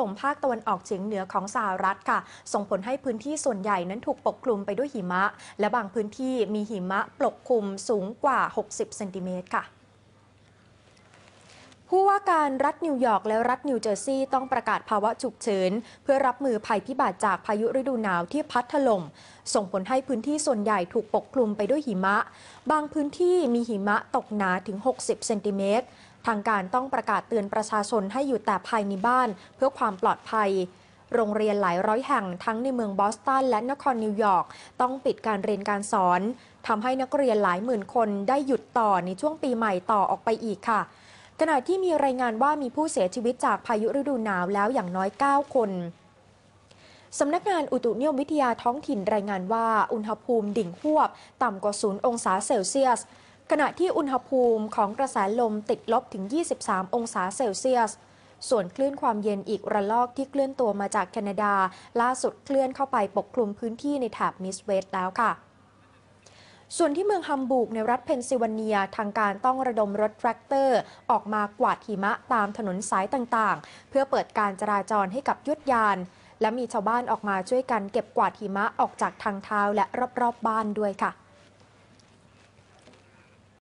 ล่มภาคตะวันออกเฉียงเหนือของสหรัฐค่ะส่งผลให้พื้นที่ส่วนใหญ่นั้นถูกปกคลุมไปด้วยหิมะและบางพื้นที่มีหิมะปกคลุมสูงกว่า60เซนติเมตรค่ะผู้ว่าการรัฐนิวยอร์กและรัฐนิวเจอร์ซีย์ต้องประกาศภาวะฉุกเฉินเพื่อรับมือภัยพิบัติจากพายุฤดูหนาวที่พัดถล่มส่งผลให้พื้นที่ส่วนใหญ่ถูกปกคลุมไปด้วยหิมะบางพื้นที่มีหิมะตกหนาถึง60เซนติเมตรทางการต้องประกาศเตือนประชาชนให้อยู่แต่ภายในบ้านเพื่อความปลอดภัยโรงเรียนหลายร้อยแห่งทั้งในเมืองบอสตันและนครนิวยอร์กต้องปิดการเรียนการสอนทำให้นักเรียนหลายหมื่นคนได้หยุดต่อในช่วงปีใหม่ต่อออกไปอีกค่ะขณะที่มีรายงานว่ามีผู้เสียชีวิตจากพายุฤดูหนาวแล้วอย่างน้อย9คนสำนักงานอุตุนิยมวิทยาท้องถิ่นรายงานว่าอุณหภูมิดิ่งหวบต่ำกว่า0องศาเซลเซียสขณะที่อุณหภูมิของกระแสลมติดลบถึง23องศาเซลเซียสส่วนคลื่นความเย็นอีกระลอกที่เคลื่อนตัวมาจากแคนาดาล่าสุดเคลื่อนเข้าไปปกคลุมพื้นที่ในแถบมิสเวสต์แล้วค่ะส่วนที่เมืองฮัมบูร์กในรัฐเพนซิลเวเนียทางการต้องระดมรถแทรกเตอร์ออกมากวาดหิมะตามถนนสายต่างๆเพื่อเปิดการจราจรให้กับยวดยานและมีชาวบ้านออกมาช่วยกันเก็บกวาดหิมะออกจากทางเท้าและรอบๆบ้านด้วยค่ะ